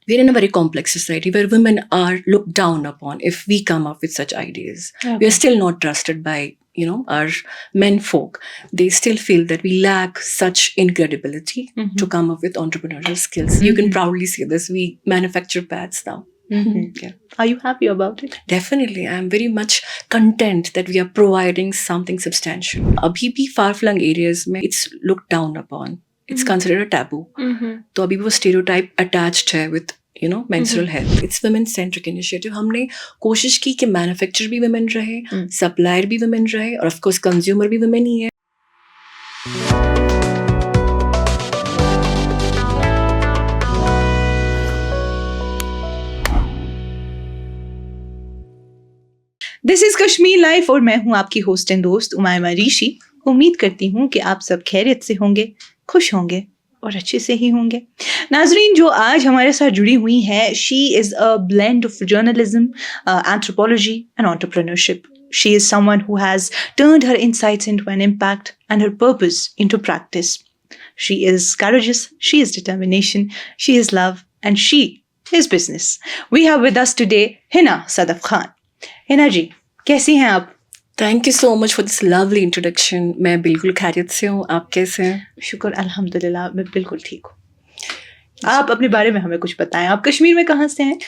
we're in a very complex society where women are looked down upon if we come up with such ideas. We are still not trusted by, our men folk. They still feel that we lack such incredibility to come up with entrepreneurial skills. You can proudly say this. We manufacture pads now. Yeah. Are you happy about it? Definitely. I'm very much content that we are providing something substantial. Abhi bhi far-flung areas mein it's looked down upon. It's considered a taboo. तो अभी वो stereotype attached है with menstrual health. It's women-centric initiative. हमने कोशिश की कि manufacturer भी women रहे, supplier भी women रहे, और of course consumer भी women ही है. दिस इज कश्मीर लाइफ और मैं हूं आपकी होस्ट एंड दोस्त उमायमा ऋषि. उम्मीद करती हूं कि आप सब खैरियत से होंगे, खुश होंगे और अच्छे से ही होंगे. नाजरीन, जो आज हमारे साथ जुड़ी हुई हैं, she is a blend of journalism, anthropology and entrepreneurship. She is someone who has turned her insights into an impact and her purpose into practice. She is courageous, she is determination, she is love, and she is business. We have with us today Hina Sadaf Khan. Hina ji, कैसी हैं आप? Thank you so much for this lovely introduction. मैं बिल्कुल खैरियत से हूँ. आप कैसे हैं? शुक्र अल्हम्दुलिल्लाह, मैं बिल्कुल ठीक हूँ. आप अपने बारे में हमें कुछ बताएं. आप कश्मीर में कहाँ से हैं?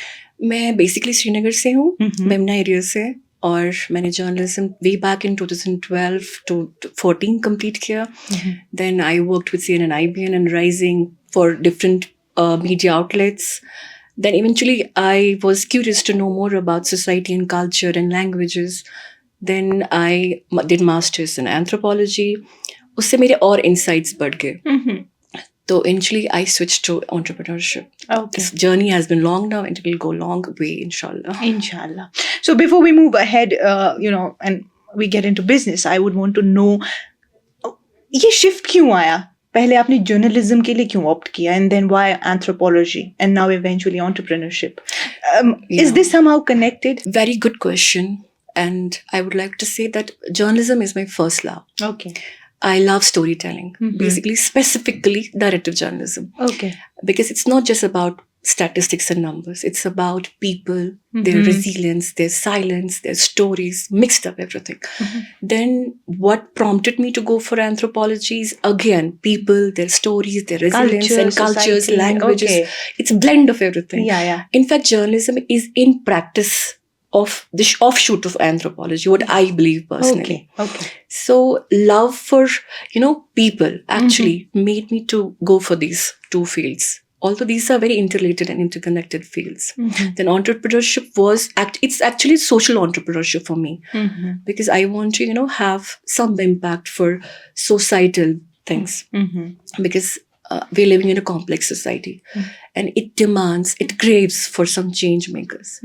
मैं बेसिकली श्रीनगर से हूँ, मेमना एरिया से, और मैंने journalism way back in 2012 to 14 complete किया. Then I worked with CNN, IBN and Rising for different media outlets. Then eventually I was curious to know more about society and culture and languages. Then I did masters in anthropology. उससे मेरे और insights बढ़ गए. So eventually I switched to entrepreneurship. Okay. This journey has been long now and it will go long way, inshallah. Inshallah. So before we move ahead, and we get into business, I would want to know, ये shift क्यों आया? पहले आपने journalism के लिए क्यों opt किया, and then why anthropology and now eventually entrepreneurship? Is this somehow connected? Very good question, and I would like to say that journalism is my first love. Okay. I love storytelling, basically specifically narrative journalism. Okay. Because it's not just about statistics and numbers. It's about people, their resilience, their silence, their stories, mixed up everything. Then what prompted me to go for anthropology is, again, people, their stories, their resilience, Culture, and cultures, society. languages. Okay. It's a blend of everything. Yeah. In fact, journalism is in practice of the offshoot of anthropology, what I believe personally. Okay. So love for, people actually made me to go for these two fields. Although these are very interrelated and interconnected fields. Then entrepreneurship it's actually social entrepreneurship for me. Because I want to, have some impact for societal things. Because we're living in a complex society. And it craves for some change makers.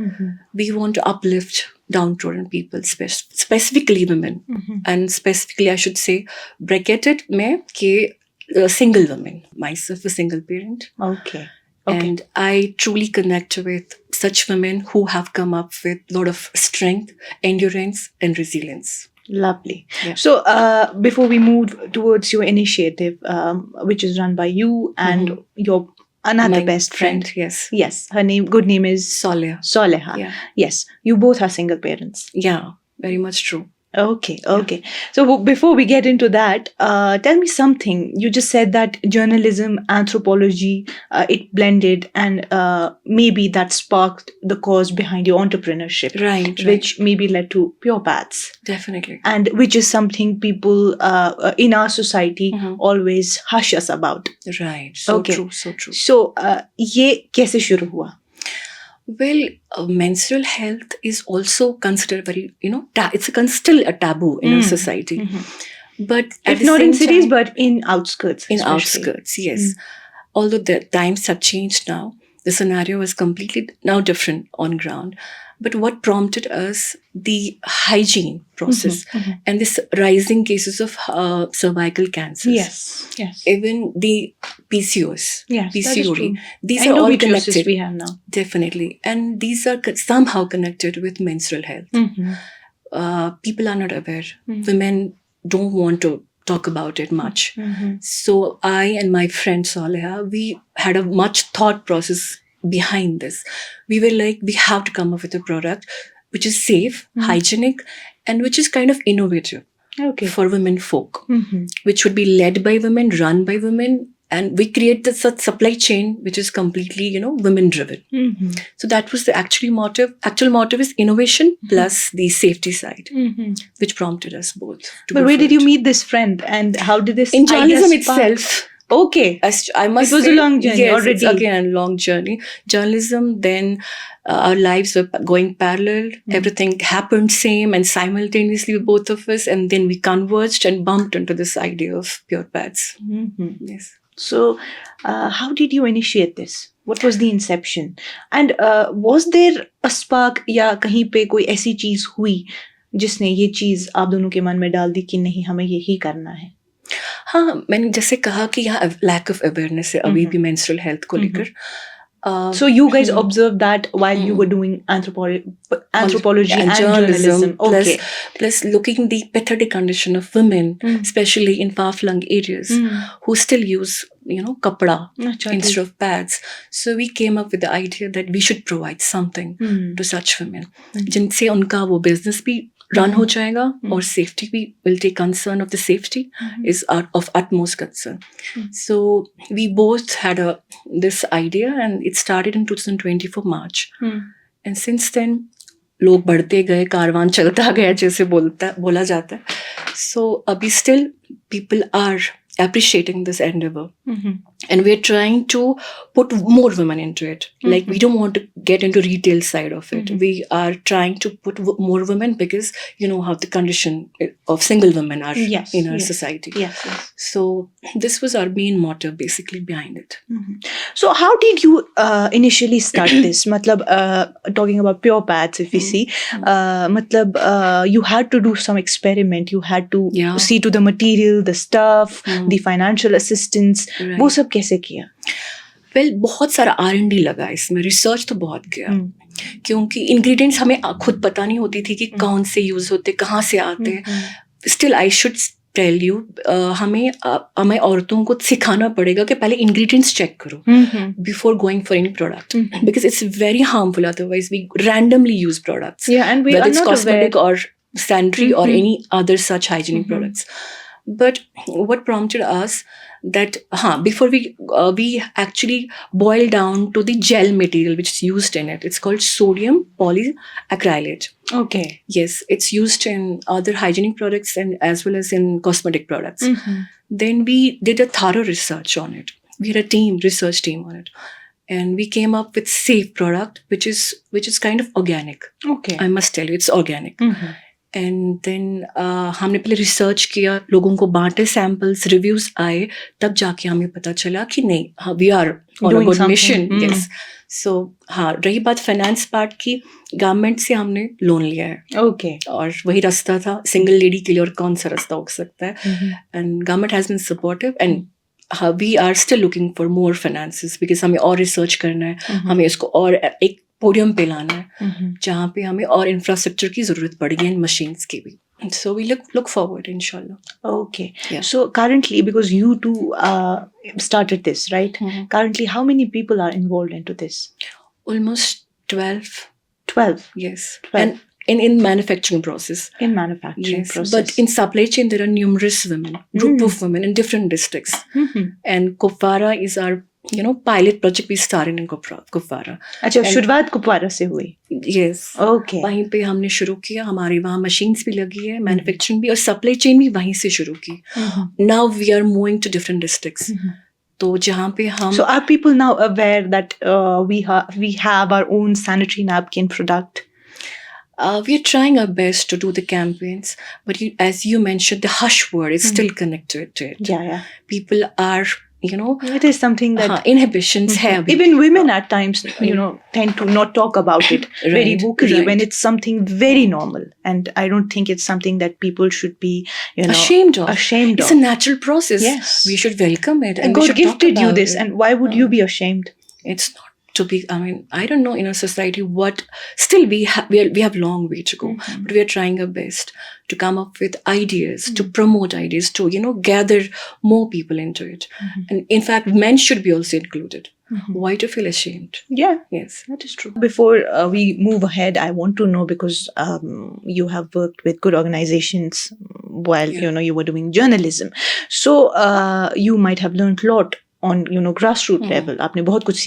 We want to uplift downtrodden people, specifically women. And specifically, I should say, bracketed mein ke single women, myself a single parent. Okay. And I truly connect with such women who have come up with a lot of strength, endurance, and resilience. Lovely. Yeah. So before we move towards your initiative, which is run by you and your another My best friend. Yes. Her good name is Soleha. Yeah. Yes. You both are single parents. Yeah, very much true. Okay. So before we get into that, tell me something. You just said that journalism, anthropology, it blended, and maybe that sparked the cause behind your entrepreneurship. Right. Which maybe led to Pure Paths. Definitely. And which is something people in our society always hush us about. Right. So true. So, ये कैसे शुरू हुआ? Well, menstrual health is also considered very, it's still a taboo in our society. But if not in cities, but in outskirts. In outskirts, yes. Although the times have changed now, the scenario is completely now different on ground. But what prompted us, the hygiene process and this rising cases of cervical cancers. Yes. Even the PCOS, yes, PCOD. These are all connected. We have now. Definitely. And these are somehow connected with menstrual health. People are not aware. Women don't want to talk about it much. So I and my friend Soleha, we had a much thought process behind this. We were like, we have to come up with a product which is safe, hygienic, and which is kind of innovative for women folk, which would be led by women, run by women, and we create this supply chain which is completely, women driven. So that was the actual motive. Actual motive is innovation plus the safety side, which prompted us both. But where did you meet this friend, and how did this in journalism idea spark? itself? Okay. I must It was say, a long journey yes, already. It's again a long journey. Journalism, then our lives were going parallel. Everything happened same and simultaneously with both of us. And then we converged and bumped into this idea of Pure Pads. Yes. So, how did you initiate this? What was the inception? And was there a spark या कहीं पे कोई ऐसी चीज हुई जिसने ये चीज आप दोनों के मन में डाल दी कि नहीं हमें यही करना है? हाँ, मैंने जैसे कहा कि यहाँ लैक ऑफ अवेयरनेस है अभी भी मेंस्ट्रुअल हेल्थ को लेकर. So you guys observed that while you were doing anthropology and journalism. Okay. Plus looking the pathetic condition of women, especially in far-flung areas, who still use, kapda instead of pads. So we came up with the idea that we should provide something to such women, जिनसे उनका वो business भी run हो जाएगा और safety भी will take concern of the safety is of utmost concern. So we both had this idea and it started in 2024 March. And since then लोग बढ़ते गए, कारवान चलता गया जैसे बोला जाता है. So अभी still people are appreciating this endeavor. And we're trying to put more women into it. Like we don't want to get into retail side of it. We are trying to put more women because you know how the condition of single women are in our society. Yes. So this was our main motive basically behind it. So how did you initially start this? Matlab, talking about Pure Pads, if we see, matlab, you had to do some experiment. You had to see to the material, the stuff, the financial assistance. वो सब कैसे किया? Well, बहुत सारा R&D लगा इसमें, research तो बहुत किया क्योंकि इंग्रेडिएंट्स हमें खुद पता नहीं होती थी कि कौन से यूज होते, कहाँ से आते हैं. Still I should tell you, हमें औरतों को सिखाना पड़ेगा कि पहले इंग्रेडिएंट्स चेक करो before going for any product, because it's very harmful otherwise we randomly use products, whether it's cosmetic और sanitary or any other such hygienic products. But what prompted us that before we actually boil down to the gel material which is used in it. It's called sodium polyacrylate. Okay. Yes, it's used in other hygienic products and as well as in cosmetic products. Then we did a thorough research on it. We had a research team on it. And we came up with safe product which is kind of organic. Okay. I must tell you, it's organic. And then हमने पहले research किया, लोगों को बांटे samples, reviews आए, तब जाके हमें पता चला कि नहीं, we are on a good mission. Yes. So रही बात फाइनेंस पार्ट की, गवर्नमेंट से हमने लोन लिया है. ओके. और वही रास्ता था सिंगल लेडी के लिए, और कौन सा रास्ता हो सकता है. And government has been supportive and we are still looking for more finances because हमें और रिसर्च करना है, हमें इसको और एक पोडियम पे लाना है जहाँ पे हमें और इंफ्रास्ट्रक्चर की जरूरत पड़ेगी एंड मशीन्स की भी. So we look forward, inshallah. Okay. Yeah. So currently, because you two started this, right? Currently, how many people are involved into this? Almost 12. 12? Yes. 12. And in manufacturing process. In manufacturing process. But in supply chain, there are numerous women, group of women in different districts. And Kupwara is our pilot project we started in Kupwara. अच्छा, शुरुआत कुपवारा से हुई. Yes. Okay. वहीं पे हमने शुरू किया, हमारे वहाँ मशीन्स भी लगी है, मैन्युफैक्चरिंग भी, और सप्लाई चेन भी वहीं से शुरू की. Now we are moving to different districts. तो जहाँ पे हम So are people now aware that we have our own sanitary napkin product? We are trying our best to do the campaigns, but as you mentioned, the hush word is still connected to it. Yeah. People are, it is something that inhibitions have. Even women at times, tend to not talk about it very vocally when it's something very normal. And I don't think it's something that people should be, ashamed of. It's a natural process. Yes. We should welcome it. And God gifted you this, and why would you be ashamed? It's not to be, I mean, I don't know in our society what, still we have long way to go, but we are trying our best to come up with ideas, to promote ideas, to, you know, gather more people into it. And in fact, men should be also included. Why to feel ashamed? Yeah, Yes, that is true. before we move ahead, I want to know, because you have worked with good organizations while Yeah. you were doing journalism, so you might have learned a lot on grassroots level. आपने बहुत कुछ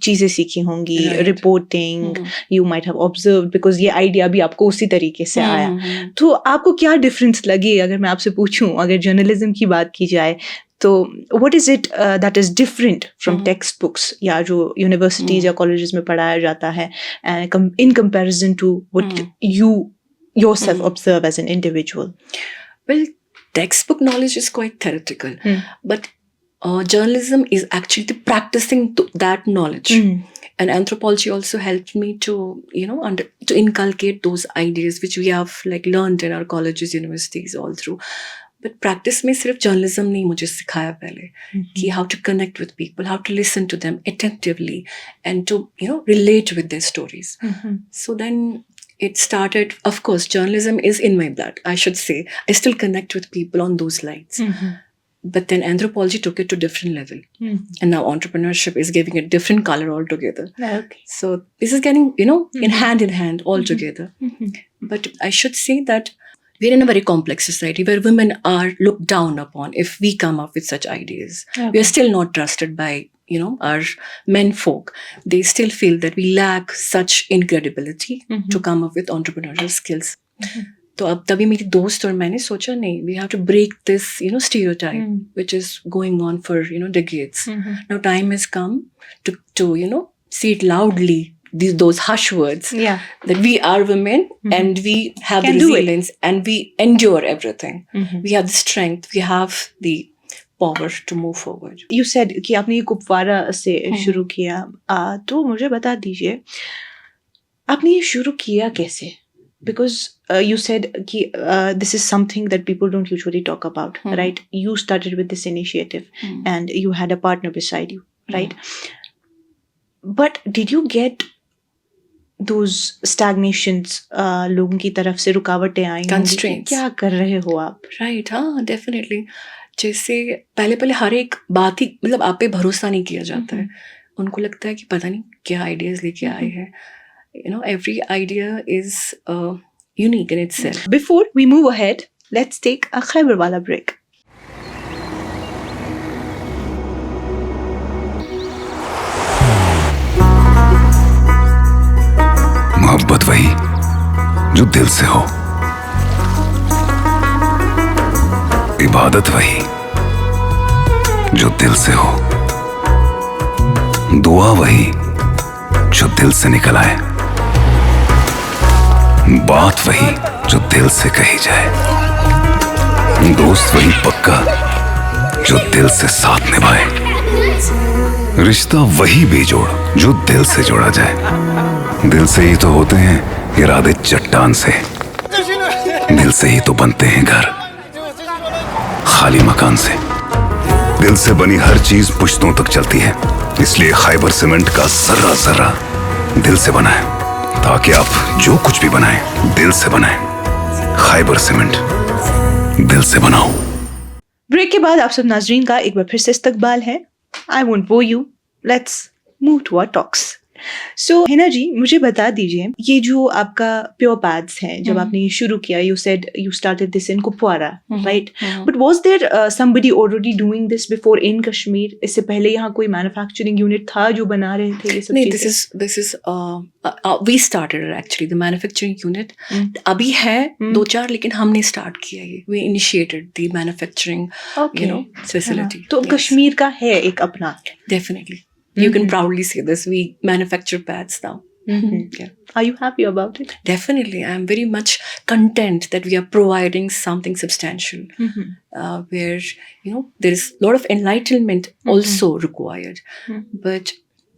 चीजें सीखी होंगी, Right. Reporting, you might have observed, because ये idea भी आपको उसी तरीके से आया. तो आपको क्या डिफरेंस लगी, अगर मैं आपसे पूछूं, अगर जर्नलिज्म की बात की जाए, तो what is it that is different from textbooks या जो यूनिवर्सिटीज या कॉलेजेस में पढ़ाया जाता है, in comparison to what you yourself observe as an individual? Well, textbook knowledge is quite theoretical, but journalism is actually practicing that knowledge. And anthropology also helped me to, you know, to inculcate those ideas which we have like learned in our colleges, universities, all through. But practice में सिर्फ journalism नहीं मुझे सिखाया पहले, कि how to connect with people, how to listen to them attentively, and to, you know, relate with their stories. So then it started. Of course, journalism is in my blood, I should say. I still connect with people on those lines. But then anthropology took it to different level. And now entrepreneurship is giving it different color altogether. Okay. So this is getting, you know, in hand all together. But I should say that we're in a very complex society where women are looked down upon if we come up with such ideas. We are still not trusted by, you know, our men folk. They still feel that we lack such incredibility to come up with entrepreneurial skills. तो अब तभी मेरी दोस्त और मैंने सोचा नहीं, we have to break this, you know, stereotype which is going on for, you know, decades. Now time has come to you know, see it loudly, those hush words, that we are women and we have the resilience and we endure everything. We have the strength, we have the power to move forward. You said कि आपने ये कुपवारा से शुरू किया, तो मुझे बता दीजिए आपने ये शुरू किया कैसे? Because you said कि this is something that people don't usually talk about, right? You started with this initiative and you had a partner beside you, right? But did you get those stagnations, लोगों की तरफ से रुकावटें आई, Constraints. क्या कर रहे हो आप? Right, हाँ, definitely. जैसे पहले हर एक बात ही, मतलब आप पे भरोसा नहीं किया जाता है. उनको लगता है कि पता नहीं क्या आइडियाज लेके आए हैं. You know, every idea is unique in itself. Before we move ahead, let's take a Khaibar wala break. मोहब्बत वही जो दिल से हो, इबादत वही जो दिल से हो, दुआ वही जो दिल से निकल आए, बात वही जो दिल से कही जाए, दोस्त वही पक्का जो दिल से साथ निभाए, रिश्ता वही बेजोड़ जो दिल से जोड़ा जाए. दिल से ही तो होते हैं इरादे चट्टान से, दिल से ही तो बनते हैं घर खाली मकान से. दिल से बनी हर चीज पुश्तों तक चलती है, इसलिए खैबर सीमेंट का जर्रा जर्रा दिल से बना है, ताकि आप जो कुछ भी बनाएं दिल से बनाएं. खैबर सीमेंट, दिल से बनाओ. ब्रेक के बाद आप सब नाजरीन का एक बार फिर से इस्तकबाल है. I won't bore you, let's move to our talks. So Hina ji, मुझे बता दीजिए, ये जो आपका प्योर पैड्स है, जब आपने ये शुरू किया, you said you started this in Kupwara, right? But was there somebody already doing this before in Kashmir? इससे पहले यहाँ कोई मैन्युफैक्चरिंग यूनिट था जो बना रहे थे ये सब नहीं, चीजें? this is we started actually the manufacturing unit. अभी है 2-4, लेकिन हमने स्टार्ट किया ये. We initiated the manufacturing, you know, facility. तो Yes. कश्मीर का है एक अपना. Definitely. You can proudly say this. We manufacture pads now. Yeah. Are you happy about it? Definitely. I'm very much content that we are providing something substantial, where, you know, there is a lot of enlightenment also required. But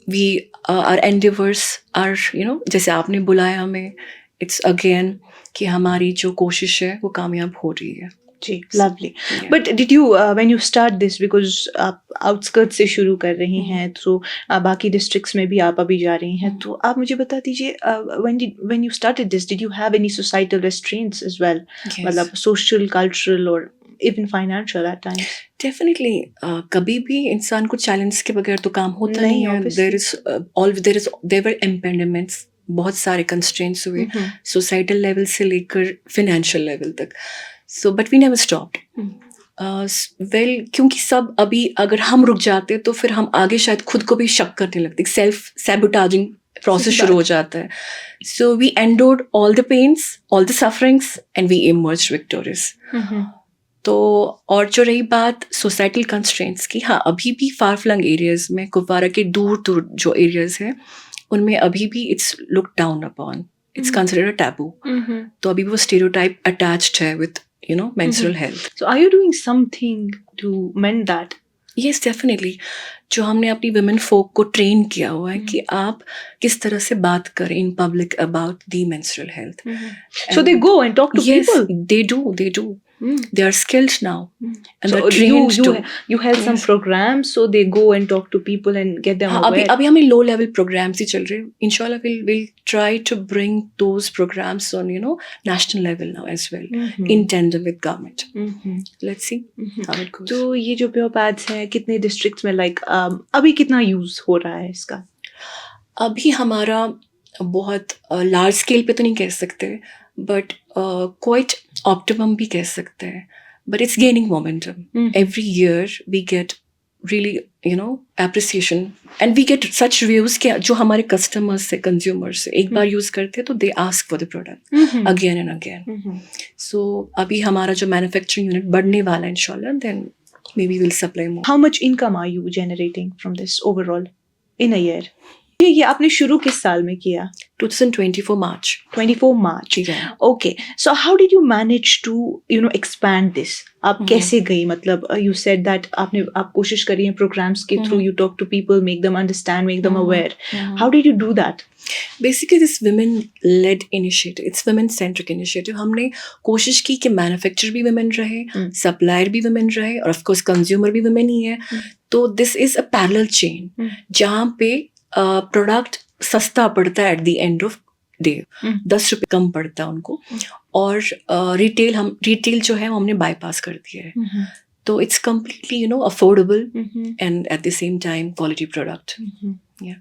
we, our endeavors are, you know, जैसे आपने बुलाया हमें, it's again कि हमारी जो कोशिश है वो कामयाब हो रही है. जी, lovely. Yeah. But did you when you start this, because आप आउटस्कर्ट से शुरू कर रही हैं, तो बाकी डिस्ट्रिक्ट्स में भी आप अभी जा रही हैं, तो आप मुझे बता दीजिए, when you started this, did you have any societal restraints as well? Yes. मतलब social, cultural or even financial at times? Definitely कभी भी इंसान को चैलेंज के बगैर तो काम होता नहीं, नहीं है. obviously. देयर वर इम्पेंडिमेंट्स, बहुत सारे कंस्ट्रेंट्स हुए सोसाइटल लेवल से लेकर फिनेंशियल लेवल तक. So but we never stopped. Well, क्योंकि सब अभी अगर हम रुक जाते तो फिर हम आगे शायद खुद को भी शक करने लगते. सेल्फ सैबोटाजिंग प्रोसेस शुरू हो जाता है. So we endured all the pains, all the sufferings and we emerged victorious. तो और जो रही बात सोसाइटल कंस्ट्रेंट्स की, हाँ अभी भी फार फ्लंग एरियाज में, कुपवारा के दूर दूर जो एरियाज हैं उनमें अभी भी it's look down upon, it's considered a taboo. तो अभी भी वो स्टीरियोटाइप अटैच्ड है with menstrual health. So are you doing something to mend that? Yes, definitely. जो हमने अपनी women folk को ट्रेन किया हुआ है कि आप किस तरह से बात करें in public about the menstrual health. So they go and talk to yes, people? They do. They are skilled now. And So they're trained to. you held some Yes. programs, so they go and talk to people and get them हाँ, aware. अभी हमें low level programs ही चल रहे हैं. Inshallah we'll try to bring those programs on national level now as well, in tandem with government. Let's see how it goes. तो ये जो pure pads हैं, कितने डिस्ट्रिक्ट्स में अभी कितना यूज हो रहा है इसका? अभी हमारा बहुत लार्ज स्केल पे तो नहीं कह सकते, बट क्वाइट ऑप्टिमम भी कह सकते हैं. But it's gaining momentum. Every year we get really appreciation and we get such reviews कि जो हमारे कस्टमर्स से, कंज्यूमर्स से एक बार यूज करते हैं तो they ask for the product again and again. So अभी हमारा जो मैन्युफैक्चरिंग यूनिट बढ़ने वाला है इंशाल्लाह, then maybe we'll supply more. How much income are you generating from this overall in a year? ये आपने शुरू किस साल में किया? 2024 March. 24 March. Yeah. Okay. So how did you manage to expand this? आप कैसे गई? मतलब you said that आप कोशिश करी हैं programs के through, you talk to people, make them understand, make them aware. How did you do that? Basically this women-led initiative, it's women-centric initiative. हमने कोशिश की कि मैन्युफैक्चरर भी women रहे, सप्लायर भी women रहे, और of course कंज्यूमर भी women ही है. तो this is a parallel chain जहाँ पे प्रोडक्ट सस्ता पड़ता है at the end of day, 10 रुपये कम पड़ता है उनको, और रिटेल जो है वो हमने बाईपास कर दिया है. तो it's completely affordable and at the same time quality product.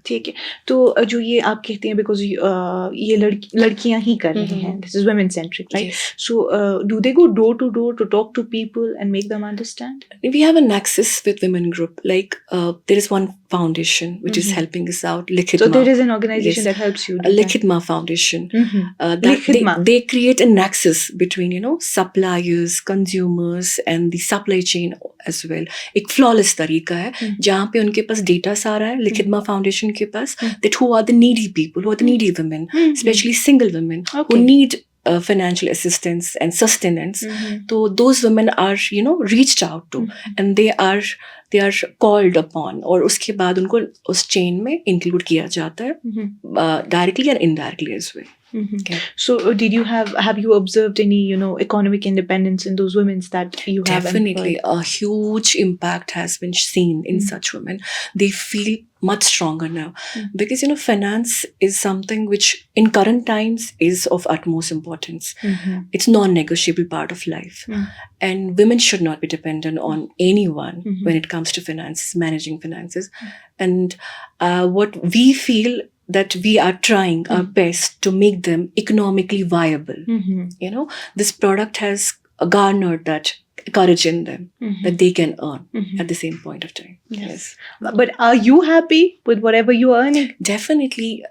ठीक है. तो जो ये आप कहते हैं बिकॉज ये लड़कियां ही कर रही हैं, this is women centric, right? So do they go door to talk to people and make them understand? We have a nexus with women group. Like there is one foundation which is helping us out, Likhitma. So there is an organization that helps you. Likhitma Foundation. Likhitma. They create a nexus between suppliers, consumers, and the supply chain as well. एक flawless तरीका है जहाँ पे उनके पास data सारा है Likhitma Foundation के पास, that who are the needy people, who are the needy women, especially single women who need financial assistance and sustenance. So those women are reached out to and they are called upon, और उसके बाद उनको उस chain में include किया जाता है directly and indirectly as well. Okay. So did you have you observed any economic independence in those women that you have? Definitely employed? a huge impact has been seen in such women. They feel much stronger now because finance is something which in current times is of utmost importance. It's non-negotiable part of life, and women should not be dependent on anyone when it comes to finances, managing finances. And what we feel that we are trying our best to make them economically viable. This product has garnered that courage in them that they can earn at the same point of time. Yes. But are you happy with whatever you are earning? Definitely,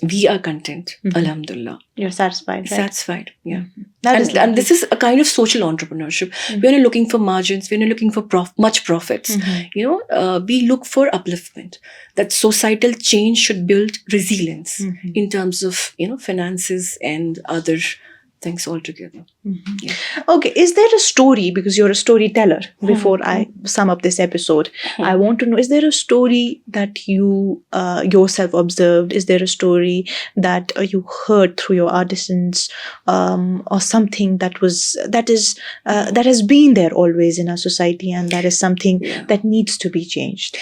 we are content. Alhamdulillah. You're satisfied, right? Satisfied, yeah. That is And this is a kind of social entrepreneurship. We're not looking for margins. We're not looking for much profits. We look for upliftment. That societal change should build resilience in terms of finances and other things altogether. Okay, is there a story, because you're a storyteller, before I sum up this episode, I want to know, is there a story that you yourself observed? Is there a story that you heard through your artisans, or something that has been there always in our society, and that is something that needs to be changed?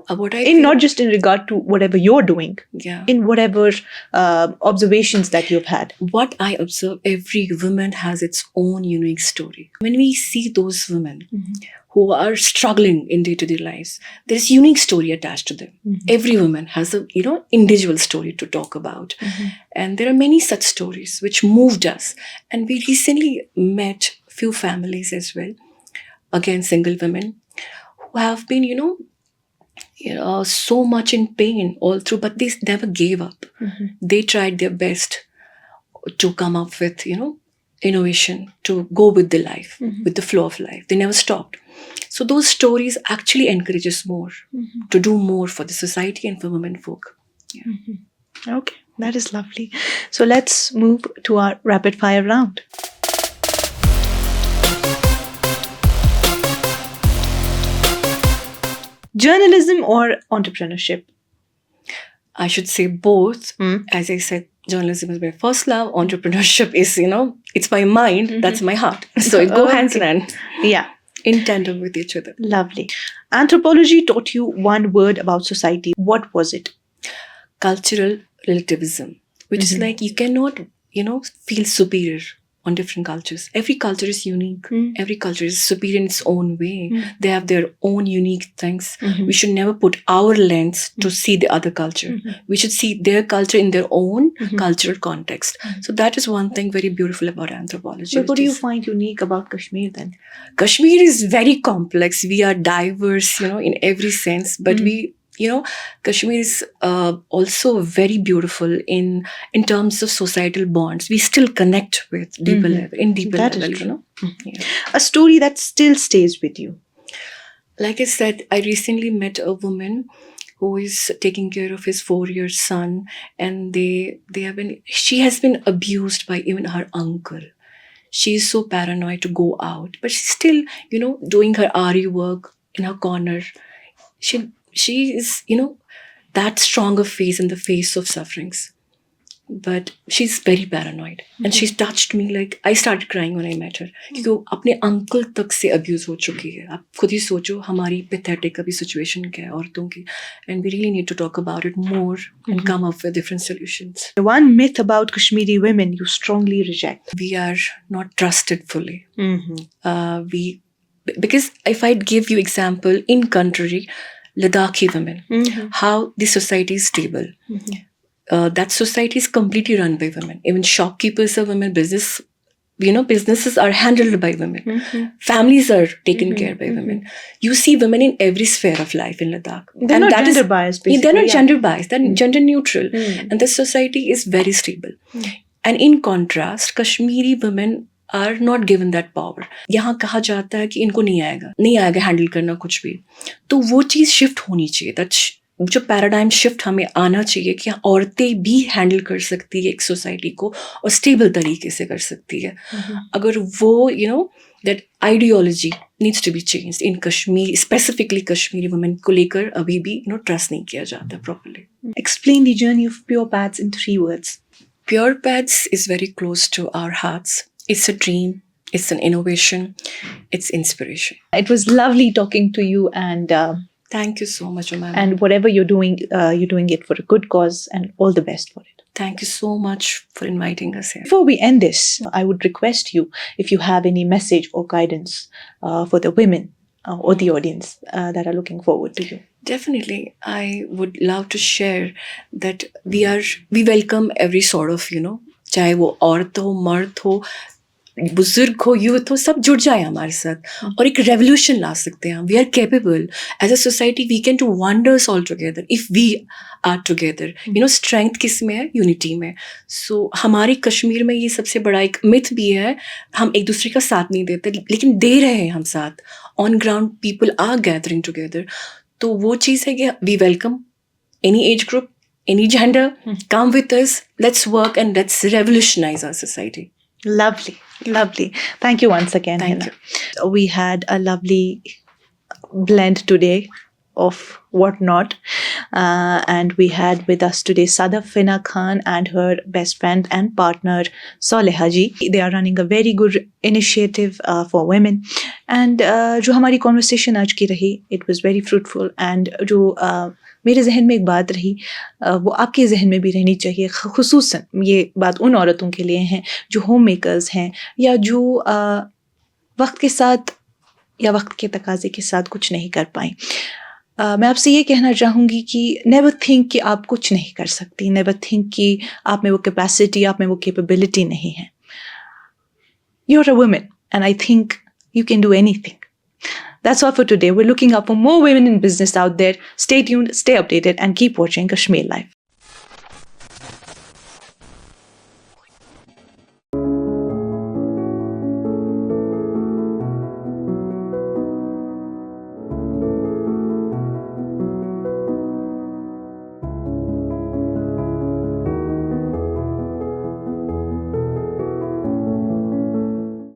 What I In not just in regard to whatever you're doing, in whatever observations that you've had. What I observe, every woman has its own unique story. When we see those women who are struggling in day-to-day lives, there's unique story attached to them. Every woman has a individual story to talk about, and there are many such stories which moved us. And we recently met few families as well, again single women, who have been so much in pain all through, but they never gave up. They tried their best to come up with innovation, to go with the life, with the flow of life. They never stopped. So those stories actually encourage us more to do more for the society and for women folk. Okay, that is lovely. So let's move to our rapid fire round. Journalism or entrepreneurship? I should say both. As I said, journalism is my first love. Entrepreneurship is, it's my mind. That's my heart. So it go hands in hand. Yeah. In tandem with each other. Lovely. Anthropology taught you one word about society. What was it? Cultural relativism, which is like you cannot, feel superior on different cultures. Every culture is unique. Every culture is superior in its own way. They have their own unique things. We should never put our lens to see the other culture. We should see their culture in their own cultural context. So that is one thing very beautiful about anthropology. But what do you find unique about Kashmir then? Kashmir is very complex. We are diverse, in every sense, but we Kashmir is also very beautiful in terms of societal bonds. We still connect with deeper level, in deeper That level, is true. Yeah. A story that still stays with you. Like I said, I recently met a woman who is taking care of his 4-year son, and she has been abused by even her uncle. She is so paranoid to go out, but she's still, doing her RE work in her corner. She is, that stronger face in the face of sufferings. But she's very paranoid. And she's touched me like, I started crying when I met her. क्योंकि वो अपने uncle तक से abuse हो चुकी है. आप खुद ही सोचो हमारी pathetic अभी situation क्या है औरतों की. And we really need to talk about it more and come up with different solutions. One myth about Kashmiri women you strongly reject. We are not trusted fully. Because if I give you example, in country, Ladakhi women, how the society is stable. That society is completely run by women. Even shopkeepers are women. Businesses are handled by women. Families are taken care by women. You see women in every sphere of life in Ladakh. They're not gender biased, basically. They're not gender biased. They're gender neutral. And the society is very stable. And in contrast, Kashmiri women are not given that power. यहाँ कहा जाता है कि इनको नहीं आएगा handle करना कुछ भी. तो वो चीज़ शिफ्ट होनी चाहिए. दैट जो पैराडाइम शिफ्ट हमें आना चाहिए कि औरतें भी हैंडल कर सकती है एक सोसाइटी को और स्टेबल तरीके से कर सकती है. अगर वो that ideology needs to be changed in Kashmir, specifically Kashmiri women को लेकर अभी भी ट्रस्ट नहीं किया जाता properly. Explain the journey of Pure Paths in 3 words. Pure Paths is very close to our hearts. It's a dream. It's an innovation. It's inspiration. It was lovely talking to you, and thank you so much, Umar. And whatever you're doing it for a good cause, and all the best for it. Thank you so much for inviting us here. Before we end this, I would request you, if you have any message or guidance for the women or the audience that are looking forward to you. Definitely. I would love to share that we welcome every sort of, चाहे वो औरत हो, मर्द हो, बुजुर्ग हो, youth हो, सब जुड़ जाए हमारे साथ और एक रेवोल्यूशन ला सकते हैं. We are capable as a society. We can do wonders all together if we are together. Strength किस में है? यूनिटी में. सो हमारे कश्मीर में ये सबसे बड़ा एक मिथ भी है, हम एक दूसरे का साथ नहीं देते, लेकिन दे रहे हैं हम साथ. On ground people are gathering together. तो वो चीज़ है कि we welcome any age group, any gender, come with us, let's work and let's revolutionize our society. Lovely, lovely. Thank you once again, Thank Hina. We had a lovely blend today of whatnot. And we had with us today Sadaf Fina Khan and her best friend and partner Soleha ji. They are running a very good initiative for women. And जो हमारी conversation आज की रही, it was very fruitful. And जो मेरे जहन में एक बात रही, वो आपके जहन में भी रहनी चाहिए. खुसूसन ये बात उन औरतों के लिए हैं जो होम मेकर्स हैं या जो वक्त के साथ या वक्त के तकाजे के साथ कुछ नहीं कर पाई. मैं आपसे ये कहना चाहूँगी कि नेवर थिंक कि आप कुछ नहीं कर सकती. नेवर थिंक कि आप में वो कैपेसिटी, आप में वो कैपेबिलिटी नहीं है. You are a woman and I think you can do anything. That's all for today. We're looking up for more women in business out there. Stay tuned, stay updated, and keep watching Kashmir Life.